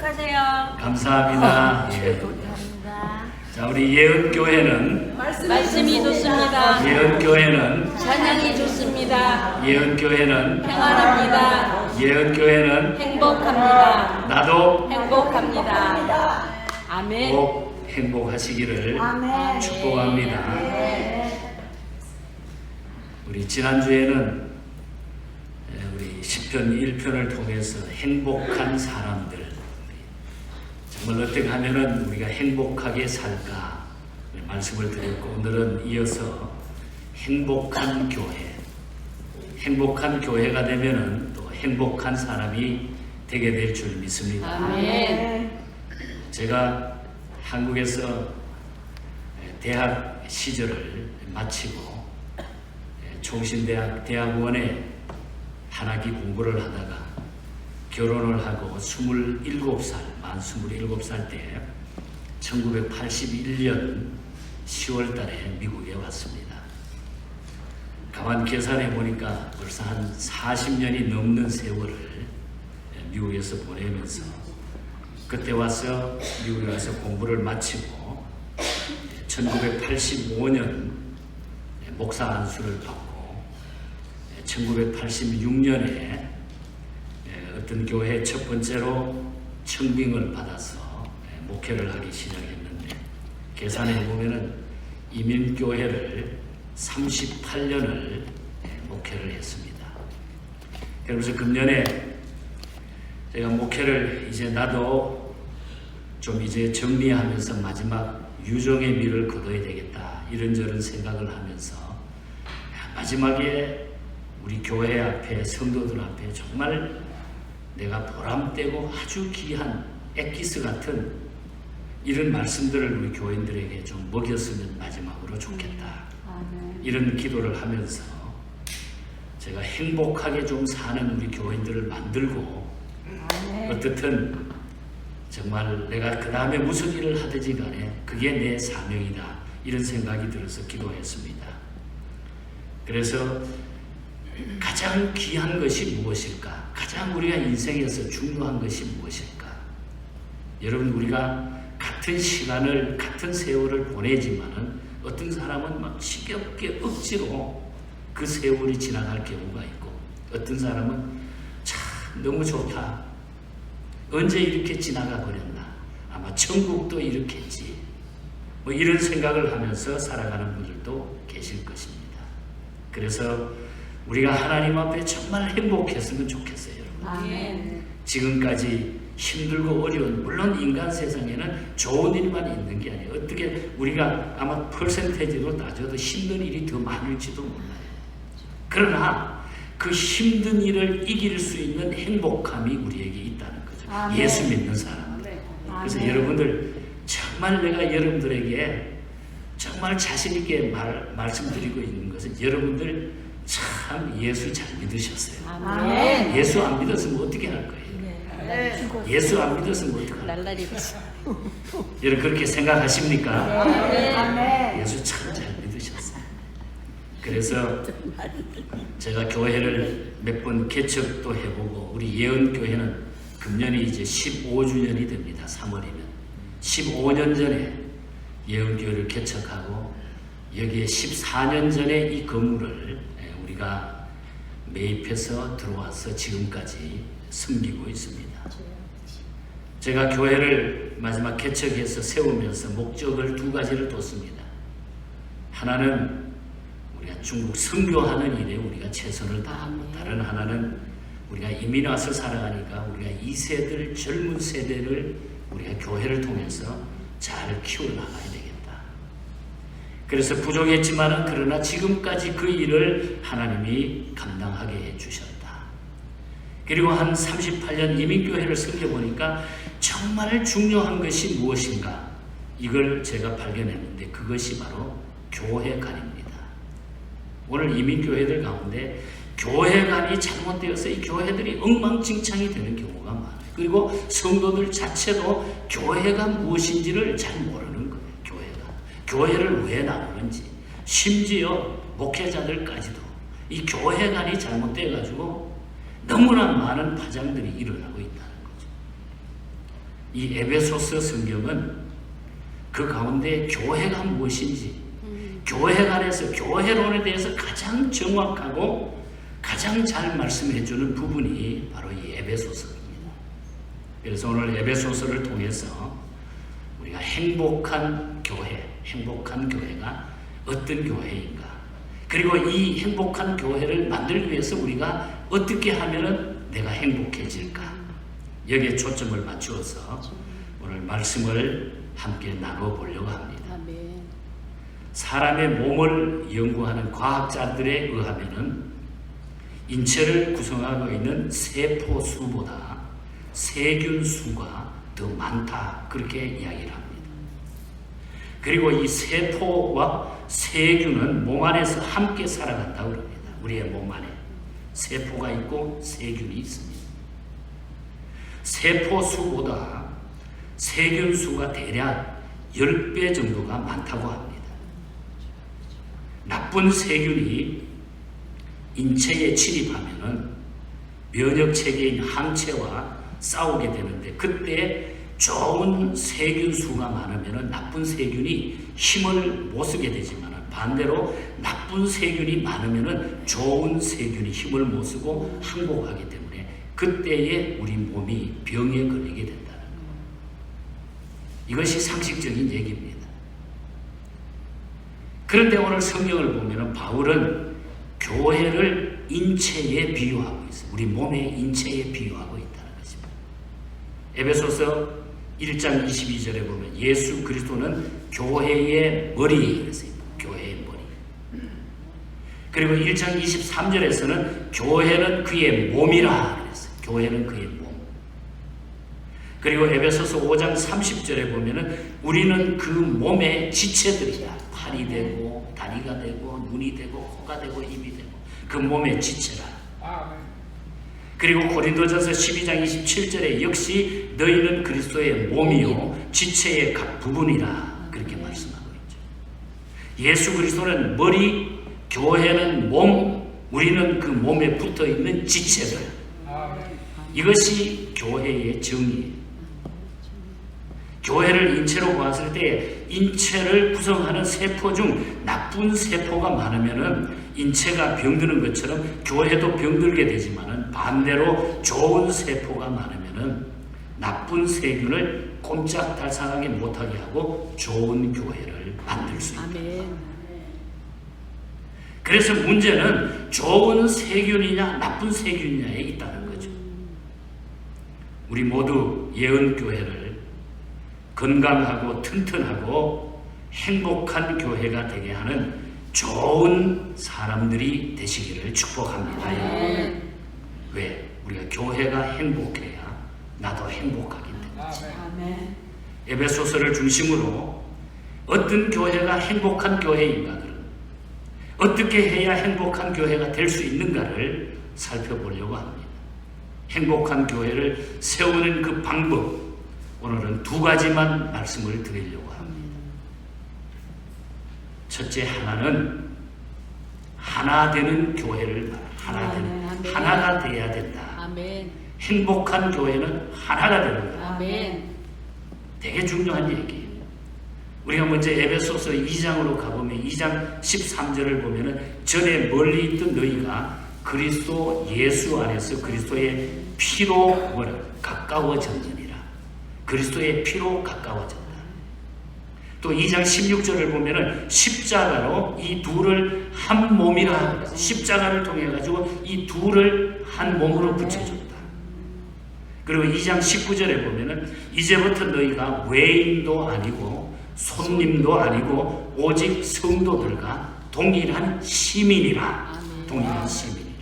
축복하세요. 감사합니다. 예. 자, 우리 예언교회는 말씀이 좋습니다. 예언교회는 찬양이 좋습니다. 예언교회는 평안합니다. 예언교회는 행복합니다. 나도 행복합니다. 아멘. 꼭 행복하시기를 축복합니다. 우리 지난주에는 우리 시편 1편을 통해서 행복한 사람들, 정말 어떻게 하면은 우리가 행복하게 살까 말씀을 드렸고, 오늘은 이어서 행복한 교회, 행복한 교회가 되면은 또 행복한 사람이 되게 될 줄 믿습니다. 아멘. 제가 한국에서 대학 시절을 마치고 총신대학 대학원에 한 학기 공부를 하다가 결혼을 하고 27살, 만 27살 때 1981년 10월 달에 미국에 왔습니다. 가만 계산해 보니까 벌써 한 40년이 넘는 세월을 미국에서 보내면서 그때 와서 미국에 와서 공부를 마치고 1985년 목사 안수를 받고 1986년에 어떤 교회 첫 번째로 청빙을 받아서 목회를 하기 시작했는데, 계산해 보면은 이민교회를 38년을 목회를 했습니다. 그러면서 금년에 제가 목회를 이제 나도 좀 이제 정리하면서 마지막 유종의 미를 거둬야 되겠다, 이런저런 생각을 하면서 마지막에 우리 교회 앞에, 성도들 앞에 정말 내가 보람되고 아주 귀한 엑기스 같은 이런 말씀들을 우리 교인들에게 좀 먹였으면 마지막으로 좋겠다, 이런 기도를 하면서 제가 행복하게 좀 사는 우리 교인들을 만들고, 어떻든 정말 내가 그 다음에 무슨 일을 하든지 간에 그게 내 사명이다, 이런 생각이 들어서 기도했습니다. 그래서 가장 귀한 것이 무엇일까? 가장 우리가 인생에서 중요한 것이 무엇일까? 여러분, 우리가 같은 시간을, 같은 세월을 보내지만은 어떤 사람은 막 지겹게 억지로 그 세월이 지나갈 경우가 있고, 어떤 사람은 참 너무 좋다, 언제 이렇게 지나가 버렸나, 아마 천국도 이렇겠지, 뭐 이런 생각을 하면서 살아가는 분들도 계실 것입니다. 그래서 우리가 하나님 앞에 정말 행복했으면 좋겠어요, 여러분. 아멘. 지금까지 힘들고 어려운, 물론 인간 세상에는 좋은 일만 있는 게 아니에요. 어떻게 우리가 아마 퍼센테이지로 따져도 힘든 일이 더 많을지도 몰라요. 그러나 그 힘든 일을 이길 수 있는 행복함이 우리에게 있다는 거죠. 아멘. 예수 믿는 사람. 그래서 여러분들, 정말 내가 여러분들에게 정말 자신 있게 말씀드리고 있는 것은, 여러분들 참 예수 잘 믿으셨어요. 아멘. 예수 안 믿었으면 어떻게 할 거예요? 예수 안 믿었으면 어떻게 할 거예요? 날라리. 여러분 그렇게 생각하십니까? 아멘. 예수 참 잘 믿으셨어요. 그래서 제가 교회를 몇 번 개척도 해보고, 우리 예언교회는 금년이 이제 15주년이 됩니다. 3월이면 15년 전에 예언교회를 개척하고, 여기에 14년 전에 이 건물을 우리가 매입해서 들어와서 지금까지 섬기고 있습니다. 제가 교회를 마지막 개척해서 세우면서 목적을 두 가지를 뒀습니다. 하나는 우리가 중국 선교하는 일에 우리가 최선을 다하고, 다른 하나는 우리가 이민 와서 살아가니까 우리가 2세들, 젊은 세대를 우리가 교회를 통해서 잘 키워나가야 되겠다. 그래서 부족했지만은, 그러나 지금까지 그 일을 하나님이 감당하게 해주셨다. 그리고 한 38년 이민교회를 섬겨보니까 정말 중요한 것이 무엇인가, 이걸 제가 발견했는데, 그것이 바로 교회관입니다. 오늘 이민교회들 가운데 교회관이 잘못되어서 이 교회들이 엉망진창이 되는 경우가 많아요. 그리고 성도들 자체도 교회가 무엇인지를 잘 모르는 거예요. 교회를 왜 나오는지, 심지어 목회자들까지도 이 교회관이 잘못돼가지고 너무나 많은 파장들이 일어나고 있다는 거죠. 이 에베소서 성경은 그 가운데 교회가 무엇인지, 교회 안에서 교회론에 대해서 가장 정확하고 가장 잘 말씀해 주는 부분이 바로 이 에베소서입니다. 그래서 오늘 에베소서를 통해서 우리가 행복한 교회가 어떤 교회인가, 그리고 이 행복한 교회를 만들기 위해서 우리가 어떻게 하면 내가 행복해질까, 여기에 초점을 맞추어서 오늘 말씀을 함께 나눠보려고 합니다. 사람의 몸을 연구하는 과학자들에 의하면은 인체를 구성하고 있는 세포 수보다 세균 수가 더 많다, 그렇게 이야기를 합니다. 그리고 이 세포와 세균은 몸 안에서 함께 살아간다고 합니다. 우리의 몸 안에 세포가 있고 세균이 있습니다. 세포 수보다 세균 수가 대략 10배 정도가 많다고 합니다. 나쁜 세균이 인체에 침입하면은 면역 체계인 항체와 싸우게 되는데, 그때 좋은 세균 수가 많으면은 나쁜 세균이 힘을 못 쓰게 되지만, 반대로 나쁜 세균이 많으면은 좋은 세균이 힘을 못 쓰고 항복하기 때문에 그때에 우리 몸이 병에 걸리게 된다는 거예요. 이것이 상식적인 얘기입니다. 그런데 오늘 성경을 보면은 바울은 교회를 인체에 비유하고 있어요. 우리 몸의 인체에 비유하고 있다는 것입니다. 에베소서 1장 22절에 보면 예수 그리스도는 교회의 머리, 그랬어요. 교회의 머리. 그리고 1장 23절에서는 교회는 그의 몸이라 그랬어요. 교회는 그의 몸. 그리고 에베소서 5장 30절에 보면은 우리는 그 몸의 지체들이다. 팔이 되고 다리가 되고 눈이 되고 코가 되고 입이 되고 그 몸의 지체라. 그리고 고린도전서 12장 27절에 역시 너희는 그리스도의 몸이요 지체의 각 부분이라, 그렇게 말씀하고 있죠. 예수 그리스도는 머리, 교회는 몸, 우리는 그 몸에 붙어있는 지체들. 이것이 교회의 정의예요. 교회를 인체로 보았을 때 인체를 구성하는 세포 중 나쁜 세포가 많으면은 인체가 병드는 것처럼 교회도 병들게 되지만은, 반대로 좋은 세포가 많으면은 나쁜 세균을 꼼짝달싹하게 못하게 하고 좋은 교회를 만들 수 있다. 그래서 문제는 좋은 세균이냐 나쁜 세균이냐에 있다는 거죠. 우리 모두 예언교회를 건강하고 튼튼하고 행복한 교회가 되게 하는 좋은 사람들이 되시기를 축복합니다. 왜? 우리가 교회가 행복해야 나도 행복하기 때문에. 에베소서를 중심으로 어떤 교회가 행복한 교회인가, 어떻게 해야 행복한 교회가 될 수 있는가를 살펴보려고 합니다. 행복한 교회를 세우는 그 방법, 오늘은 두 가지만 말씀을 드리려고 합니다. 첫째, 하나는 하나 되는 교회를 하나가 돼야 된다. 행복한 교회는 하나가 되는 거예요. 되게 중요한 얘기예요. 우리가 먼저 에베소서 2장으로 가보면 2장 13절을 보면은 전에 멀리 있던 너희가 그리스도 예수 안에서 그리스도의 피로 가까워졌느니라. 그리스도의 피로 가까워졌다. 또 2장 16절을 보면은 십자가로 이 둘을 한 몸이라, 십자가를 통해 가지고 이 둘을 한 몸으로 붙여줬다. 그리고 2장 19절에 보면은 이제부터 너희가 외인도 아니고 손님도 아니고 오직 성도들과 동일한 시민이라. 동일한 시민이라.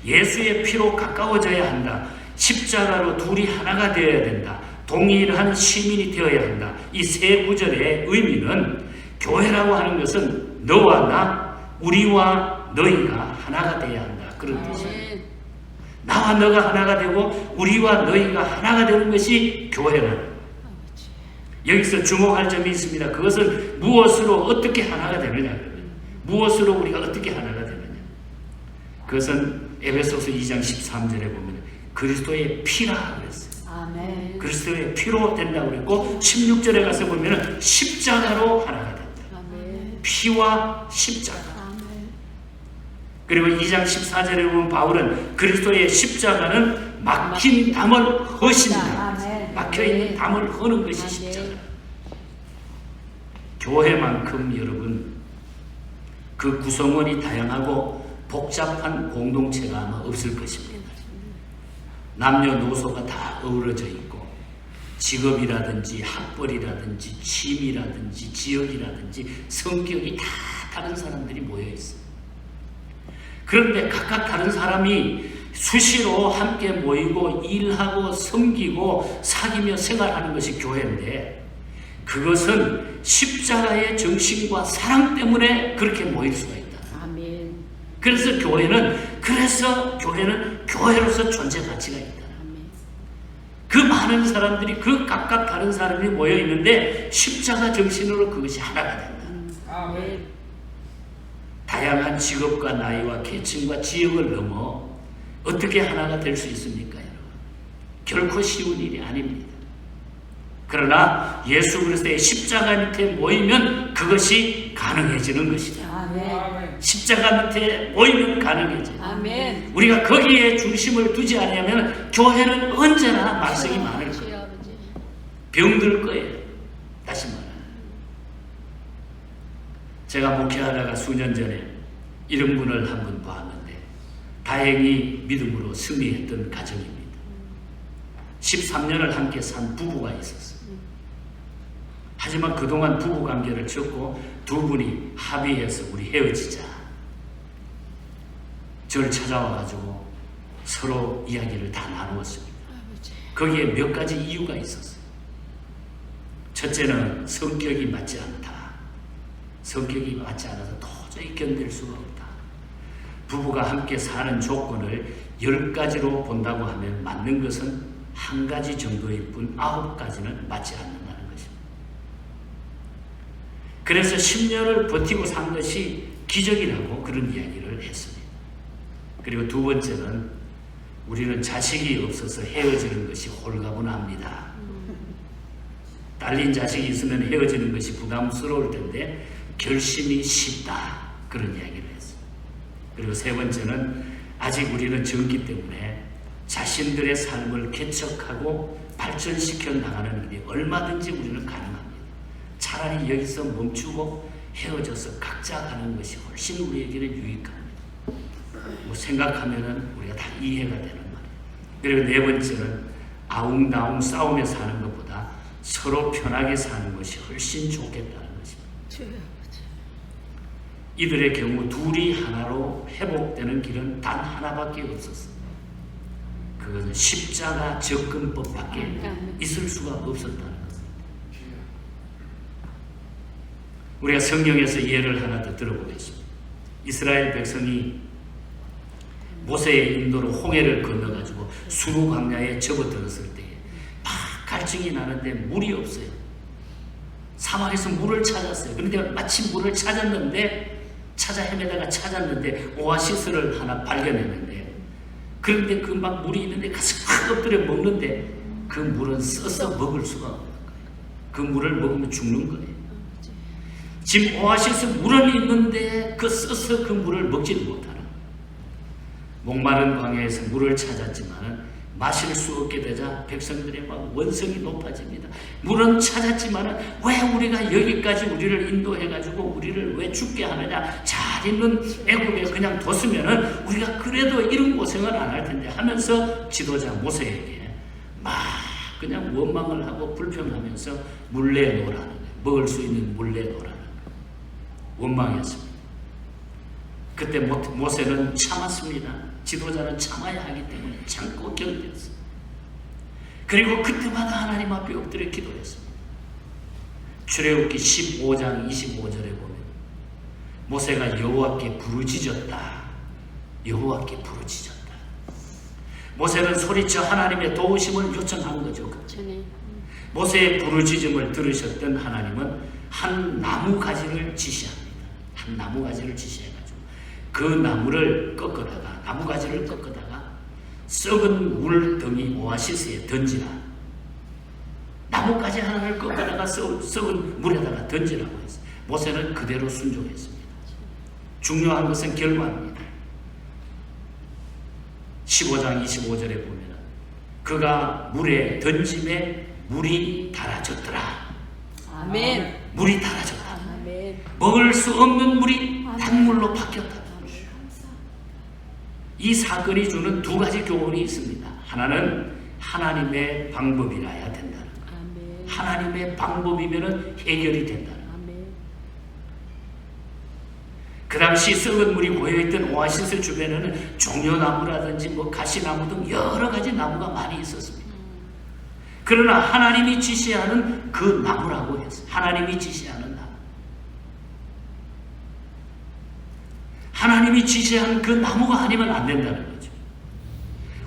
예수의 피로 가까워져야 한다. 십자가로 둘이 하나가 되어야 된다. 동일한 시민이 되어야 한다. 이 세 구절의 의미는 교회라고 하는 것은 너와 나, 우리와 너희가 하나가 되어야 한다. 그런 뜻이에요. 나와 너가 하나가 되고 우리와 너희가 하나가 되는 것이 교회는. 여기서 주목할 점이 있습니다. 그것은 무엇으로 어떻게 하나가 되느냐. 무엇으로 우리가 어떻게 하나가 되느냐. 그것은 에베소서 2장 13절에 보면 그리스도의 피라 그랬어요. 아멘. 그리스도의 피로 된다고 그랬고 16절에 가서 보면 십자가로 하나가 된다. 아멘. 피와 십자가. 아멘. 그리고 2장 14절에 보면 바울은 그리스도의 십자가는 막힌 담을 허신다. 아멘. 막혀있는 담을 허는 것이 십자가. 교회만큼 여러분 그 구성원이 다양하고 복잡한 공동체가 아마 없을 것입니다. 남녀노소가 다 어우러져 있고 직업이라든지 학벌이라든지 취미라든지 지역이라든지 성격이 다 다른 사람들이 모여 있어요. 그런데 각각 다른 사람이 수시로 함께 모이고 일하고 섬기고 사귀며 생활하는 것이 교회인데 그것은 십자가의 정신과 사랑 때문에 그렇게 모일 수가 있다. 아멘. 그래서 교회는 교회로서 존재 가치가 있다. 아멘. 그 많은 사람들이 그 각각 다른 사람이 모여 있는데 십자가 정신으로 그것이 하나가 된다. 아멘. 다양한 직업과 나이와 계층과 지역을 넘어 어떻게 하나가 될 수 있습니까, 여러분? 결코 쉬운 일이 아닙니다. 그러나 예수 그리스도의 십자가 밑에 모이면 그것이 가능해지는 것이다. 아멘. 십자가 밑에 모이면 가능해져. 아멘. 우리가 거기에 중심을 두지 않으면 교회는 언제나 말썽이 많을 거예요. 주여 아버지. 병들 거예요. 다시 말하면 제가 목회하다가 수년 전에 이런 분을 한 분 봤는데 다행히 믿음으로 승리했던 가정입니다. 13년을 함께 산 부부가 있었어요. 하지만 그동안 부부관계를 쳤고 두 분이 합의해서 우리 헤어지자. 저를 찾아와가지고 서로 이야기를 다 나누었습니다. 아버지. 거기에 몇 가지 이유가 있었어요. 첫째는 성격이 맞지 않다. 성격이 맞지 않아서 도저히 견딜 수가 없다. 부부가 함께 사는 조건을 10가지로 본다고 하면 맞는 것은 1가지 정도일 뿐 9가지는 맞지 않는다는 것입니다. 그래서 10년을 버티고 산 것이 기적이라고 그런 이야기를 했습니다. 그리고 두 번째는 우리는 자식이 없어서 헤어지는 것이 홀가분합니다. 딸린 자식이 있으면 헤어지는 것이 부담스러울 텐데 결심이 쉽다. 그런 이야기를 했어요. 그리고 세 번째는 아직 우리는 젊기 때문에 자신들의 삶을 개척하고 발전시켜 나가는 일이 얼마든지 우리는 가능합니다. 차라리 여기서 멈추고 헤어져서 각자 가는 것이 훨씬 우리에게는 유익합니다. 뭐 생각하면은 우리가 다 이해가 되는 말이에요. 그리고 네 번째는 아웅다웅 싸우며 사는 것보다 서로 편하게 사는 것이 훨씬 좋겠다는 것입니다. 주여 아버지. 이들의 경우 둘이 하나로 회복되는 길은 단 하나밖에 없었어요. 그것은 십자가 접근법밖에 있을 수가 없었다는 것입니다. 우리가 성경에서 예를 하나 더 들어보겠습니다. 이스라엘 백성이 모세의 인도로 홍해를 건너가지고 수루 광야에 접어들었을 때에 막 갈증이 나는데 물이 없어요. 사막에서 물을 찾았어요. 그런데 마침 물을 찾아 헤매다가 찾았는데 오아시스를 하나 발견했는데 그런데 그 막 물이 있는데 가서 확 엎드려 먹는데 그 물은 써서 먹을 수가 없는 거예요. 그 물을 먹으면 죽는 거예요. 지금 오아시스 물은 있는데 그 써서 그 물을 먹지는 못하는 거예요. 목마른 광야에서 물을 찾았지만 마실 수 없게 되자 백성들의 막 원성이 높아집니다. 물은 찾았지만 왜 우리가 여기까지 우리를 인도해가지고 우리를 왜 죽게 하느냐. 잘 있는 애국에 그냥 뒀으면은 우리가 그래도 이런 고생을 안 할 텐데 하면서 지도자 모세에게 막 그냥 원망을 하고 불평하면서 물 내놓으라는 거예요. 먹을 수 있는 물 내놓으라는 거예요. 원망했습니다. 그때 모세는 참았습니다. 지도자는 참아야 하기 때문에 참고 견뎠어요. 그리고 그때마다 하나님 앞에 엎드려 기도했습니다. 출애굽기 15장 25절에 보면 모세가 여호와께 부르짖었다. 여호와께 부르짖었다. 모세는 소리쳐 하나님의 도우심을 요청한 거죠. 모세의 부르짖음을 들으셨던 하나님은 한 나무 가지를 지시합니다. 한 나무 가지를 지시해가지고 그 나무를 꺾어다가 나무 가지를 꺾어다가 썩은 물덩이 오아시스에 던지라. 나뭇가지 하나를 꺾어다가 썩은 물에다가 던지라고 했어요. 모세는 그대로 순종했습니다. 중요한 것은 결과입니다. 15장 25절에 보면 그가 물에 던짐에 물이 달아졌더라. 아멘. 물이 달아졌다. 아멘. 먹을 수 없는 물이 단물로 바뀌었다. 이 사건이 주는 두 가지 교훈이 있습니다. 하나는 하나님의 방법이라야 된다는 것. 아멘. 하나님의 방법이면 해결이 된다는 것. 아멘. 그 당시 썩은 물이 고여있던 오아시스 주변에는 종려나무라든지 뭐 가시나무 등 여러 가지 나무가 많이 있었습니다. 그러나 하나님이 지시하는 그 나무라고 했어요. 하나님이 지시하는 나무. 하나님이 지시한 그 나무가 아니면 안 된다는 거죠.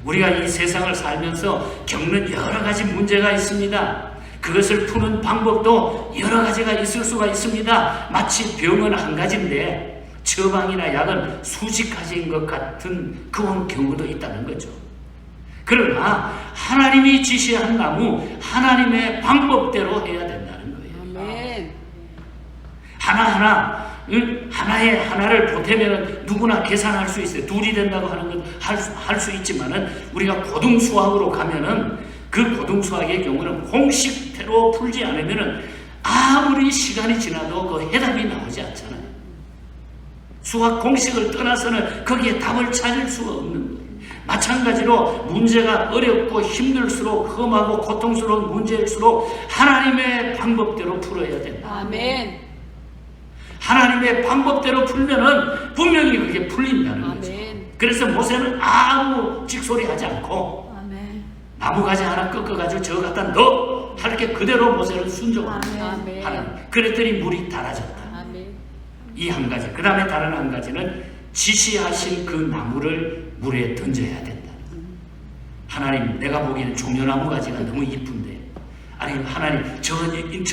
우리가 이 세상을 살면서 겪는 여러 가지 문제가 있습니다. 그것을 푸는 방법도 여러 가지가 있을 수가 있습니다. 마치 병은 한 가지인데 처방이나 약은 수십 가지인 것 같은 그런 경우도 있다는 거죠. 그러나 하나님이 지시한 나무, 하나님의 방법대로 해야 된다는 거예요. 아멘. 하나하나 하나에 하나를 보태면 누구나 계산할 수 있어요. 둘이 된다고 하는 건 할 수 있지만은 우리가 고등수학으로 가면은 그 고등수학의 경우는 공식대로 풀지 않으면은 아무리 시간이 지나도 그 해답이 나오지 않잖아요. 수학 공식을 떠나서는 거기에 답을 찾을 수가 없는 거예요. 마찬가지로 문제가 어렵고 힘들수록 험하고 고통스러운 문제일수록 하나님의 방법대로 풀어야 된다. 아멘. 하나님의 방법대로 풀면은 분명히 그게 풀린다는 거죠. 아멘. 그래서 모세는 아무 찍소리하지 않고 아멘. 나무가지 하나 꺾어가지고 저 갖다 넣어 할 게 그대로 모세는 순종합니다. 아멘. 하나님. 그랬더니 물이 달아졌다. 아멘. 이 한 가지. 그 다음에 다른 한 가지는 지시하신 그 나무를 물에 던져야 된다. 하나님, 내가 보기에는 종려나무 가지가 너무 이쁜데, 아니 하나님, 저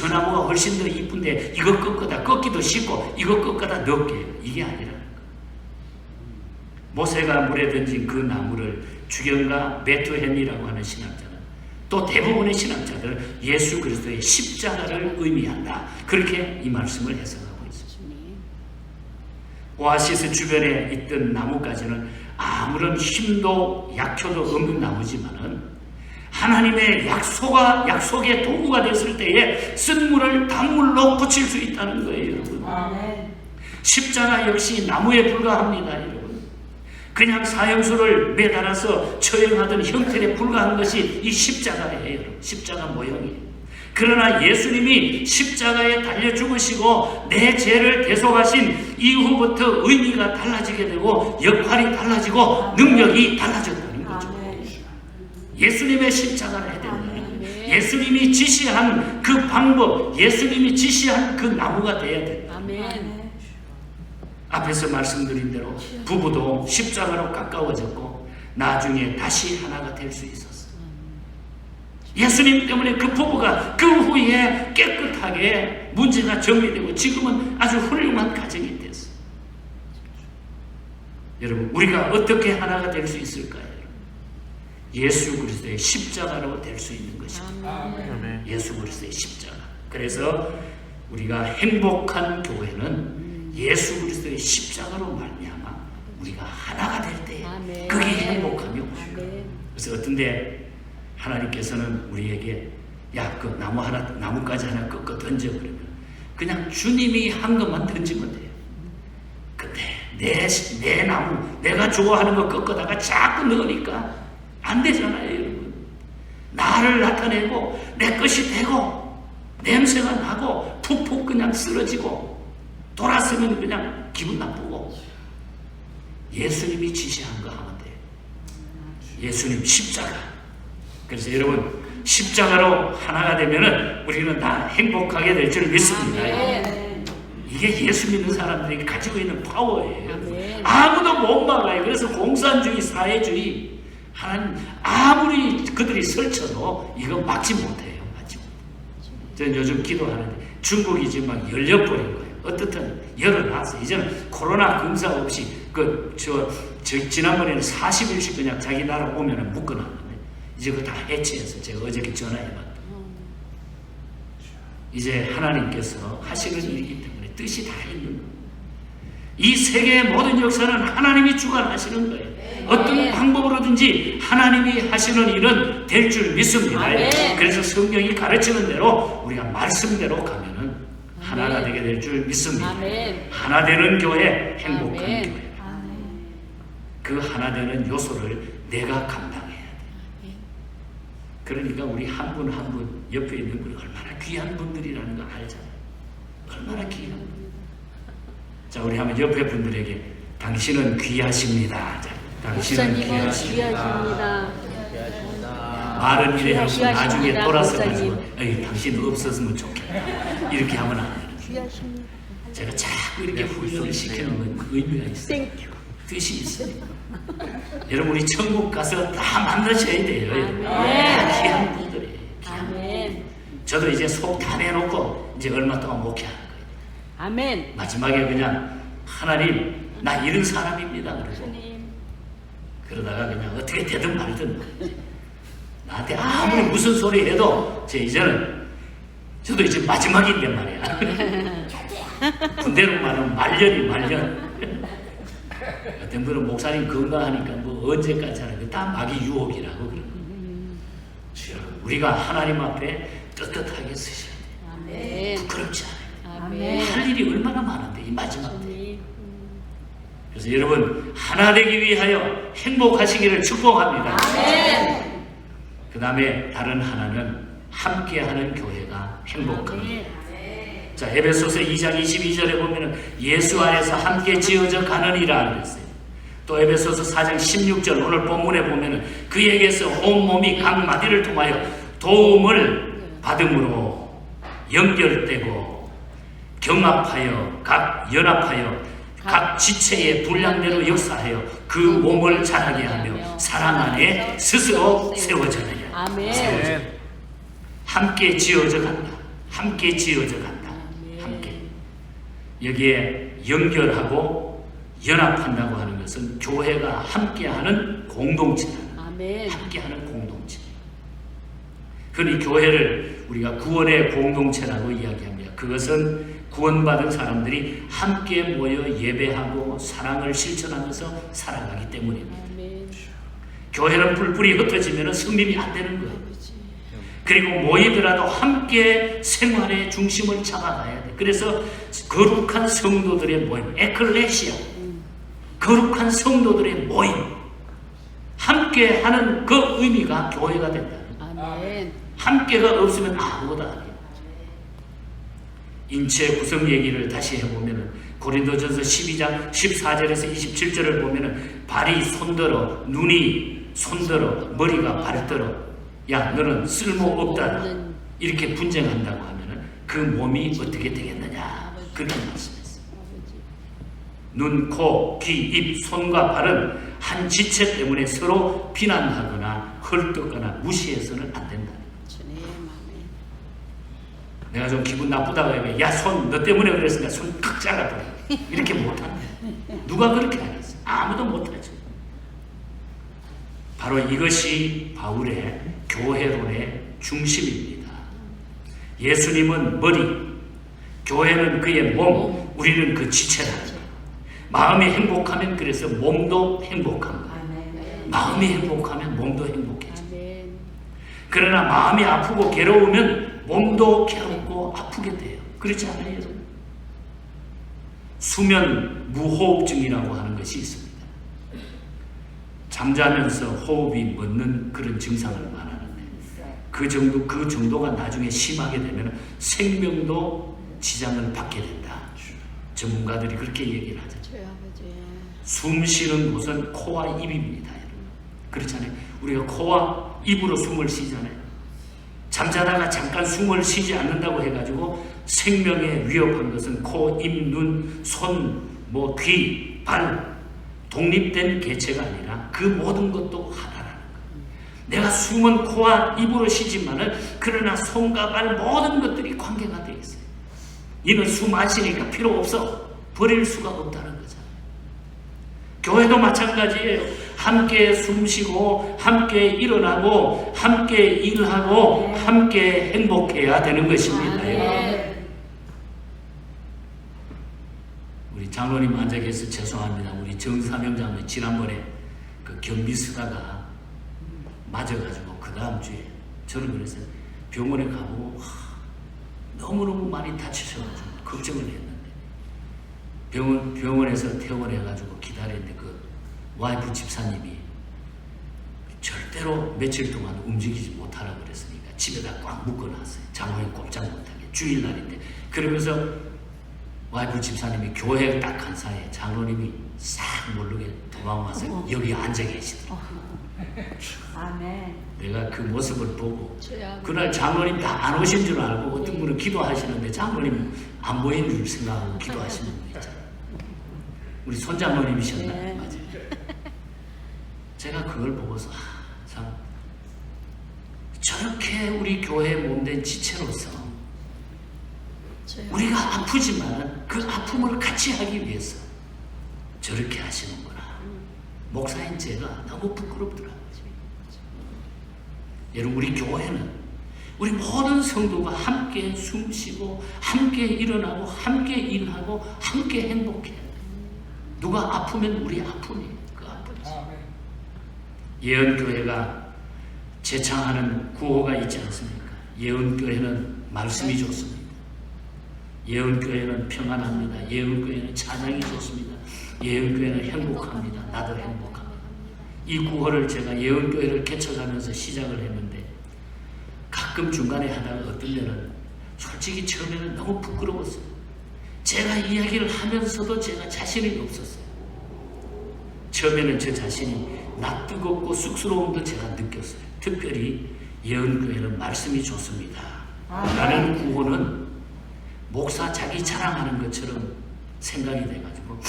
나무가 훨씬 더 이쁜데 이거 꺾기도 쉽고 이거 꺾어다 넣을게요. 이게 아니라는 거. 모세가 물에 던진 그 나무를 주경가 베트헨이라고 하는 신학자는, 또 대부분의 신학자들은 예수 그리스도의 십자가를 의미한다. 그렇게 이 말씀을 해석하고 있습니다. 오아시스 주변에 있던 나무까지는 아무런 힘도 약효도 없는 나무지만은 하나님의 약속의 도구가 됐을 때에 쓴 물을 단물로 고칠 수 있다는 거예요, 여러분. 아멘. 십자가 역시 나무에 불과합니다, 여러분. 그냥 사형수를 매달아서 처형하던 형틀에 불과한 것이 이 십자가예요, 여러분. 십자가 모형이에요. 그러나 예수님이 십자가에 달려 죽으시고 내 죄를 대속하신 이후부터 의미가 달라지게 되고 역할이 달라지고 능력이 달라졌다는 거죠. 아멘. 예수님의 십자가를 해야 된다는 거예요. 예수님이 지시한 그 방법, 예수님이 지시한 그 나무가 돼야 된다. 아멘. 앞에서 말씀드린 대로 부부도 십자가로 가까워졌고 나중에 다시 하나가 될 수 있었어요. 예수님 때문에 그 부부가 그 후에 깨끗하게 문제가 정리되고 지금은 아주 훌륭한 가정이 됐어요. 여러분, 우리가 어떻게 하나가 될 수 있을까요? 예수 그리스도의 십자가로 될 수 있는 것입니다. 아멘. 예수 그리스도의 십자가. 그래서 우리가 행복한 교회는 예수 그리스도의 십자가로 말미암아 우리가 하나가 될 때 아멘. 그게 행복함이 옵니다. 아멘. 그래서 어떤데 하나님께서는 우리에게 그 나무까지 하나 꺾어 던져 그러면 그냥 주님이 한 것만 던지면 돼요. 근데 내 나무, 내가 좋아하는 거 꺾어다가 자꾸 넣으니까 안 되잖아요, 여러분. 나를 나타내고 내 것이 되고 냄새가 나고 푹푹 그냥 쓰러지고 돌았으면 그냥 기분 나쁘고 예수님이 지시한 거 하면 돼요. 예수님 십자가. 그래서 여러분, 십자가로 하나가 되면은 우리는 다 행복하게 될 줄 믿습니다. 아멘. 이게 예수 믿는 사람들이 가지고 있는 파워예요. 아멘. 아무도 못 막아요. 그래서 공산주의, 사회주의, 하나님 아무리 그들이 설쳐도 이거 막지 못해요. 막지 못해요. 저는 요즘 기도하는데 중국이 지금 막 열려버린 거예요. 어떻든 열어놨어. 이제는 코로나 검사 없이 지난번에는 40일씩 그냥 자기 나라 오면은 묶어놨는데 이제 그거 다 해체해서 제가 어저께 전화해봤더니 이제 하나님께서 하시는 일이기 때문에 뜻이 다 있는 거예요. 이 세계의 모든 역사는 하나님이 주관하시는 거예요. 어떤 방법으로든지 하나님이 하시는 일은 될 줄 믿습니다. 아멘. 그래서 성경이 가르치는 대로 우리가 말씀대로 가면은 하나가 되게 될 줄 믿습니다. 아멘. 하나 되는 교회, 행복한 아멘. 교회. 그 하나 되는 요소를 내가 감당해야 돼. 그러니까 우리 한 분 한 분 옆에 있는 분이 얼마나 귀한 분들이라는 거 알잖아요. 얼마나 귀한 분. 자, 우리 한번 옆에 분들에게 당신은 귀하십니다. 자, 당신은 목사님은 귀하십니다. 귀하십니다. 말은 이래 하고 귀하십니다, 나중에 돌아서 목사님. 가지고 에이, 당신 없었으면 좋겠다. 이렇게 하면 안 돼요. 귀하십니다. 제가 자꾸 이렇게 훈련을 시키는 건 의미가 있어요. 땡큐. 뜻이 있어요. 여러분 우리 천국 가서 다 만나셔야 돼요. 아멘. 다 귀한 분들이에요. 아멘. 저도 이제 속 다 내놓고 이제 얼마 동안 목회하는 거예요. 아멘. 마지막에 그냥 하나님 나 이런 사람입니다. 그러고 주님. 그러다가 그냥 어떻게 되든 말든 나한테 아무리 무슨 소리 해도 이제는 저도 이제 마지막인데 말이야. 군대로 말하면 말년. 어떤 분은 목사님 건강하니까 뭐 언제까지 하는 거 다 마귀 유혹이라고 그러고. 우리가 하나님 앞에 떳떳하게 쓰셔야 돼요. 아멘. 부끄럽지 않아요. 아멘. 할 일이 얼마나 많은데 이 마지막 때. 주님. 그래서 여러분 하나 되기 위하여 행복하시기를 축복합니다. 아멘. 그 다음에 다른 하나는 함께하는 교회가 행복합니다. 자, 에베소서 2장 22절에 보면은 예수 안에서 함께 지어져 가느니라 그랬어요. 또 에베소서 4장 16절 오늘 본문에 보면은 그에게서 온 몸이 각 마디를 통하여 도움을 받음으로 연결되고 경합하여 연합하여 각 지체의 분량대로 역사하여 그 몸을 자라게 하며 사랑 안에 스스로 세워져야 아멘. 함께 지어져 간다. 함께 지어져 간다. 함께. 여기에 연결하고 연합한다고 하는 것은 교회가 함께하는 공동체다. 아멘. 함께하는 공동체. 그러니 교회를 우리가 구원의 공동체라고 이야기합니다. 그것은 구원받은 사람들이 함께 모여 예배하고 사랑을 실천하면서 살아가기 때문입니다. 아멘. 교회는 뿔뿔이 흩어지면 승림이 안 되는 거예요. 그리고 모이더라도 함께 생활의 중심을 잡아가야 돼. 그래서 거룩한 성도들의 모임, 에클레시아, 거룩한 성도들의 모임, 함께 하는 그 의미가 교회가 된다. 아멘. 함께가 없으면 아무것도 아니에요. 인체 구성 얘기를 다시 해보면 고린도전서 12장 14절에서 27절을 보면 발이 손들어, 눈이 손들어, 머리가 발들어, 야 너는 쓸모없다 이렇게 분쟁한다고 하면 그 몸이 어떻게 되겠느냐 그렇게 말씀했어요. 눈, 코, 귀, 입, 손과 발은 한 지체 때문에 서로 비난하거나 헐뜯거나 무시해서는 안 된다. 주님. 아멘. 내가 좀 기분 나쁘다고 하면 야 손 너 때문에 그랬으니까 손 탁 잘라버려. 이렇게 못한다. 누가 그렇게 하겠어? 아무도 못하죠. 바로 이것이 바울의 교회론의 중심입니다. 예수님은 머리, 교회는 그의 몸, 우리는 그 지체다. 마음이 행복하면 그래서 몸도 행복합니다. 마음이 행복하면 몸도 행복해져. 아멘. 그러나 마음이 아프고 괴로우면 몸도 괴롭고 아프게 돼요. 그렇지 않아요? 수면 무호흡증이라고 하는 것이 있습니다. 잠자면서 호흡이 멎는 그런 증상을 말하는데 그 정도가 나중에 심하게 되면 생명도 지장을 받게 된다. 전문가들이 그렇게 얘기를 하죠. 저희 아버지. 숨 쉬는 곳은 코와 입입니다. 여러분. 그렇잖아요. 우리가 코와 입으로 숨을 쉬잖아요. 잠자다가 잠깐 숨을 쉬지 않는다고 해가지고 생명에 위협한 것은 코, 입, 눈, 손, 귀, 발 독립된 개체가 아니라 그 모든 것도 하나라는 거예요. 내가 숨은 코와 입으로 쉬지만은 그러나 손과 발 모든 것들이 관계가 되어 있어요. 이는 숨 안 쉬니까 필요 없어. 버릴 수가 없다는 거잖아요. 교회도 마찬가지예요. 함께 숨쉬고 함께 일어나고 함께 일하고 함께 행복해야 되는 것입니다. 아멘. 장로님 앉아 계셔서 죄송합니다. 우리 정사명 장로님 지난번에 그 경비 쓰다가 맞아가지고 그 다음 주에 저는 그랬어요. 병원에 가보고 너무너무 많이 다치셔가지고 걱정을 했는데 병원에서 퇴원해가지고 기다리는데 그 와이프 집사님이 절대로 며칠 동안 움직이지 못하라고 그랬으니까 집에다 꽉 묶어놨어요. 장로님 꼼짝 못하게 주일날인데. 그러면서 와이프 집사님이 교회에 딱 간 사이에 장로님이 싹 모르게 도망와서 여기 앉아 계시더라고요. 아멘. 내가 그 모습을 보고 주여. 그날 장로님 다 안 오신 줄 알고 어떤 분은 기도하시는데 장로님 안 보이는 줄 생각하고 기도하시는 분 있잖아요. 우리 손장로님이셨나? 네. 맞아요. 제가 그걸 보고서 참 저렇게 우리 교회에 몸된 지체로서 주여. 우리가 아프지만 그 아픔을 같이 하기 위해서 저렇게 하시는구나. 목사인 제가 너무 부끄럽더라고요. 여러분, 우리 교회는 우리 모든 성도가 함께 숨쉬고 함께 일어나고 함께 일하고 함께 행복해. 누가 아프면 우리 아픔이에요. 그 아픔이지. 예언교회가 제창하는 구호가 있지 않습니까? 예언교회는 말씀이 좋습니다. 예언교회는 평안합니다. 예언교회는 찬양이 좋습니다. 예언교회는 행복합니다. 나도 행복합니다. 이 구호를 제가 예언교회를 개척하면서 시작을 했는데 가끔 중간에 하다가 어떤 때는 솔직히 처음에는 너무 부끄러웠어요. 제가 이야기를 하면서도 제가 자신이 없었어요. 처음에는 저 자신이 낯뜨겁고 쑥스러움도 제가 느꼈어요. 특별히 예언교회는 말씀이 좋습니다. 라는 구호는 목사 자기 자랑하는 것처럼 생각이 돼가지고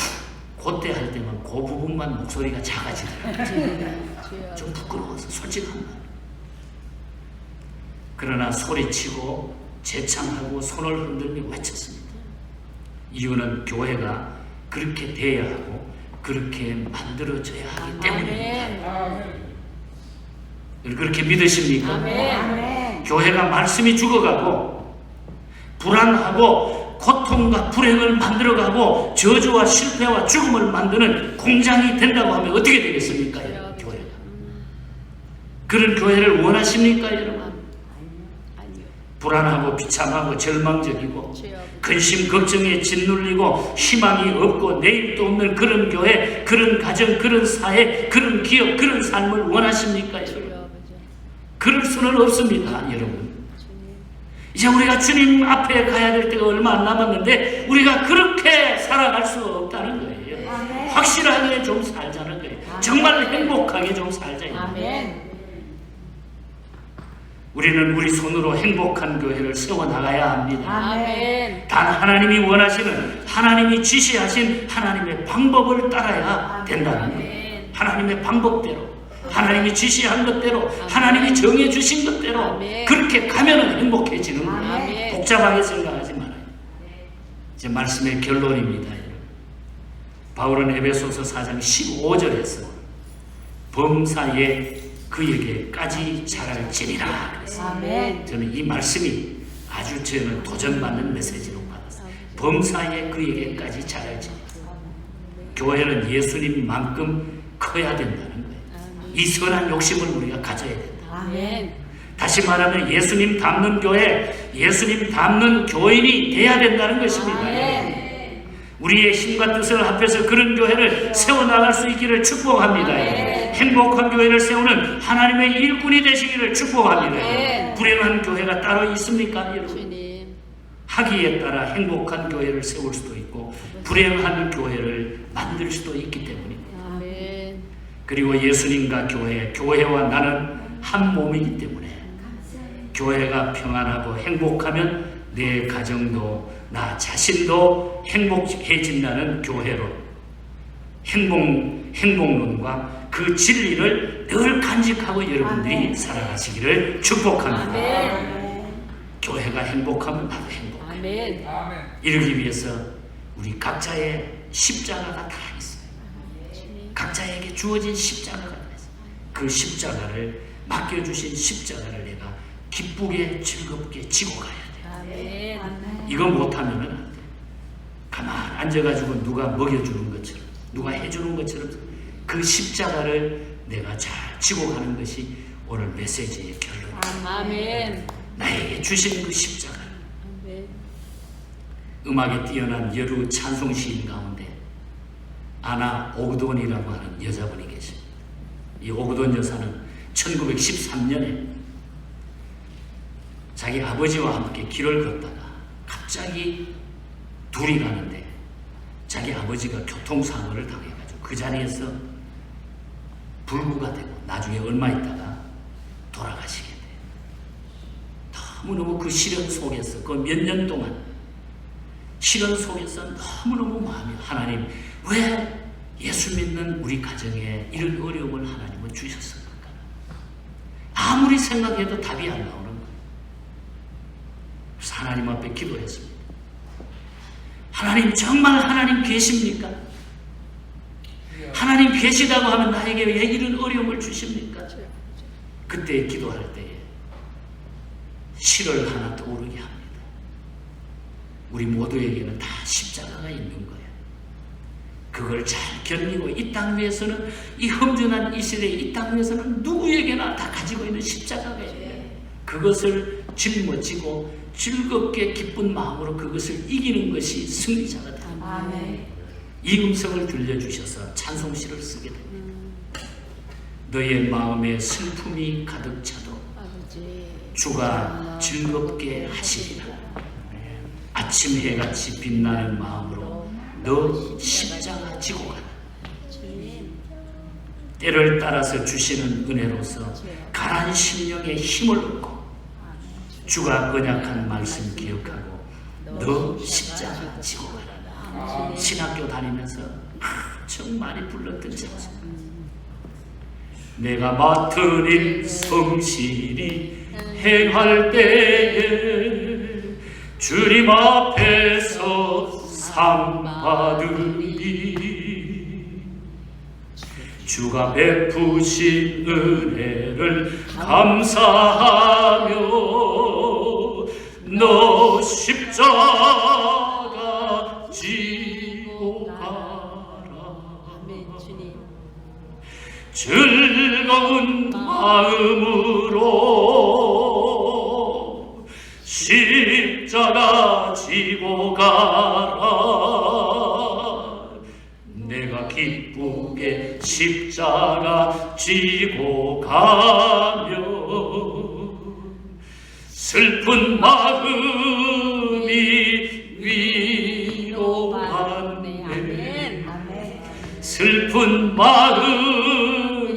그때 할 때만 그 부분만 목소리가 작아지더라고요. 좀 부끄러워서 솔직한 말. 그러나 소리치고 제창하고 손을 흔들며 외쳤습니다. 이유는 교회가 그렇게 돼야 하고 그렇게 만들어져야 하기 때문입니다. 그렇게 믿으십니까? 아멘. 교회가 말씀이 죽어가고 불안하고 고통과 불행을 만들어가고 저주와 실패와 죽음을 만드는 공장이 된다고 하면 어떻게 되겠습니까? 여러분, 교회가. 그런 교회를 원하십니까? 여러분? 아니요. 불안하고 비참하고 절망적이고 주여. 근심 걱정에 짓눌리고 희망이 없고 내일도 없는 그런 교회, 그런 가정, 그런 사회, 그런 기업, 그런 삶을 원하십니까? 여러분? 주여 아버지. 그럴 수는 없습니다. 여러분, 주님. 이제 우리가 주님 앞에 가야 될 때가 얼마 안 남았는데 우리가 그렇게 살아갈 수 없다는 거예요. 아멘. 확실하게 좀 살자는 거예요. 정말 행복하게 좀 살자. 아멘. 우리는 우리 손으로 행복한 교회를 세워나가야 합니다. 아멘. 단 하나님이 원하시는, 하나님이 지시하신 하나님의 방법을 따라야 된다는 거예요. 아멘. 하나님의 방법대로, 하나님이 지시한 것대로, 하나님이 정해 주신 것대로 아멘. 그렇게 가면 행복해지는 거예요. 아멘. 복잡하게 생각하지 말아요. 이제 말씀의 결론입니다. 여러분. 바울은 에베소서 4장 15절에서 범사에 그에게까지 자랄지니라 그랬어요. 아멘. 저는 이 말씀이 아주 저는 도전받는 메시지로 받았어요. 범사에 그에게까지 자랄지니라. 교회는 예수님만큼 커야 된다는 거예요. 이 선한 욕심을 우리가 가져야 된다. 아멘. 다시 말하면 예수님 닮는 교회, 예수님 닮는 교인이 돼야 된다는 것입니다. 아멘. 우리의 힘과 뜻을 합해서 그런 교회를 세워나갈 수 있기를 축복합니다. 아멘. 행복한 교회를 세우는 하나님의 일꾼이 되시기를 축복합니다. 아멘. 불행한 교회가 따로 있습니까? 여러분? 주님. 하기에 따라 행복한 교회를 세울 수도 있고 불행한 교회를 만들 수도 있기 때문입니다. 아멘. 그리고 예수님과 교회, 교회와 나는 한 몸이기 때문에 교회가 평안하고 행복하면 내 가정도 나 자신도 행복해진다는 교회로 행복론과 그 진리를 늘 간직하고 여러분들이 아멘. 살아가시기를 축복합니다. 아멘. 교회가 행복하면 나도 행복해. 아멘. 이러기 위해서 우리 각자의 십자가가 다 있어요. 각자에게 주어진 십자가가 다 있어요. 그 십자가를 맡겨주신 십자가를 내가 기쁘게 즐겁게 지고 가야 돼요. 아멘. 아멘. 이거 못하면은 안 돼. 가만히 앉아가지고 누가 먹여주는 것처럼, 누가 해주는 것처럼 그 십자가를 내가 잘 지고 가는 것이 오늘 메시지의 결론입니다. 아멘. 나에게 주신 그 십자가. 아멘. 음악에 뛰어난 여루 찬송 시인 가운데 아나 오그돈이라고 하는 여자분이 계십니다. 이 오그돈 여사는 1913년에 자기 아버지와 함께 길을 걷다가 갑자기 둘이 가는데 자기 아버지가 교통사고를 당해가지고 그 자리에서 불구가 되고 나중에 얼마 있다가 돌아가시게 돼요. 너무너무 그 시련 속에서 그 몇 년 동안 시련 속에서 너무너무 마음이, 하나님 왜 예수 믿는 우리 가정에 이런 어려움을 하나님은 주셨을까? 아무리 생각해도 답이 안 나오는 거예요. 그래서 하나님 앞에 기도했습니다. 하나님, 정말 하나님 계십니까? 하나님 계시다고 하면 나에게 왜 이런 어려움을 주십니까? 그때 기도할 때에 실을 하나 떠오르게 합니다. 우리 모두에게는 다 십자가가 있는 거예요. 그걸 잘 견디고 이 땅 위에서는, 이 험준한 이 시대에 이 땅 위에서는 누구에게나 다 가지고 있는 십자가가 있어요. 그것을 짊어지고 즐겁게 기쁜 마음으로 그것을 이기는 것이 승리자가 됩니다. 아멘. 이 음성을 들려주셔서 찬송시를 쓰게 됩니다. 너의 마음에 슬픔이 가득 차도 아버지. 주가 즐겁게 하시리라. 아침 해같이 빛나는 마음으로 너 십자가 지고 가라. 주님. 때를 따라서 주시는 은혜로서 가난 심령에 힘을 얻고 주가 언약한 말씀 기억하고 너 십자가 지고 가라. 신학교 다니면서 참 많이 불렀던 찬송. 내가 맡은 일 성실히 행할 때에 주님 앞에서 상 받으리. 주가 베푸신 은혜를 감사하며 너 십자가 지고 가라. 아멘. 주님. 즐거운 마음으로 십자가 지고 가라. 내가 기쁘게 십자가 지고 가며 슬픈 마음이 위로받네. 아멘. 아멘. 슬픈 마음이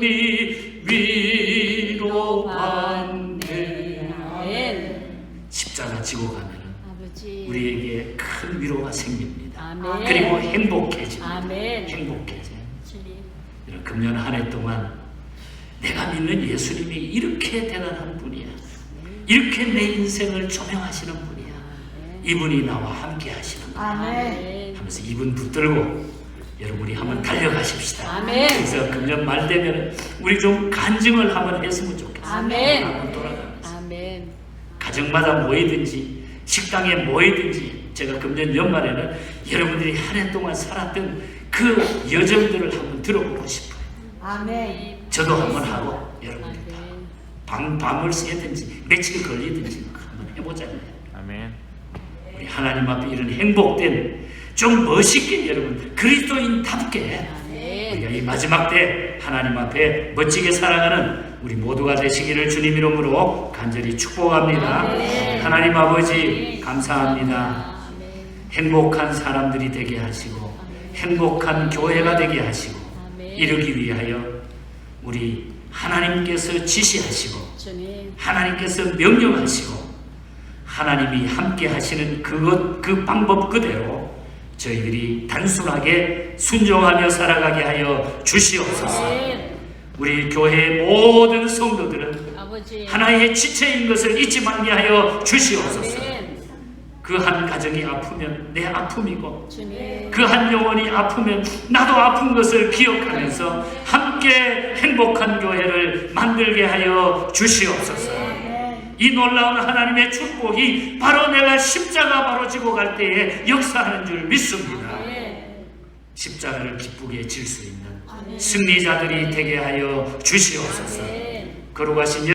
위로받네. 아멘. 십자가 지고 가면 아버지. 우리에게 큰 위로가 생깁니다. 아멘. 그리고 행복해집니다. 아멘. 행복해져요. 주님. 이런 금년 한 해 동안 내가 믿는 예수님이 이렇게 대단한 분이야. 이렇게 내 인생을 조명하시는 분이야. 이분이 나와 함께 하시는 분이야. 아멘. 하면서 이분 붙들고 여러분이 한번 달려가십시다. 아멘. 그래서 금년 말 되면 우리 좀 간증을 한번 했으면 좋겠어요. 아멘. 한번 돌아가면서 아멘. 가정마다 모이든지 식당에 모이든지 제가 금년 연말에는 여러분들이 한 해 동안 살았던 그 여정들을 한번 들어보고 싶어요. 아멘. 저도 한번 하고 여러분들 아멘. 밤을 새든지 며칠 걸리든지 한번 해보자고요. 아멘. 우리 하나님 앞에 이런 행복된, 좀 멋있게 여러분 그리스도인답게 아멘. 우리가 이 마지막 때 하나님 앞에 멋지게 살아가는 우리 모두가 되시기를 주님 이름으로 간절히 축복합니다. 아멘. 하나님 아버지 감사합니다. 아멘. 행복한 사람들이 되게 하시고 행복한 교회가 되게 하시고 아멘. 이루기 위하여 우리 하나님께서 지시하시고 주님. 하나님께서 명령하시고 하나님이 함께 하시는 그 방법 그대로 저희들이 단순하게 순종하며 살아가게 하여 주시옵소서. 아멘. 우리 교회의 모든 성도들은 아버지. 하나의 지체인 것을 잊지 말게 하여 주시옵소서. 아멘. 그 한 가정이 아프면 내 아픔이고 주님. 그 한 영혼이 아프면 나도 아픈 것을 기억하면서 함께 행복한 교회를 만들게 하여 주시옵소서. 이 놀라운 하나님의 축복이 바로 내가 십자가 바로 지고 갈 때에 역사하는 줄 믿습니다. 아멘. 십자가를 기쁘게 질 수 있는 아멘. 승리자들이 되게 하여 주시옵소서. 아멘. 거룩하신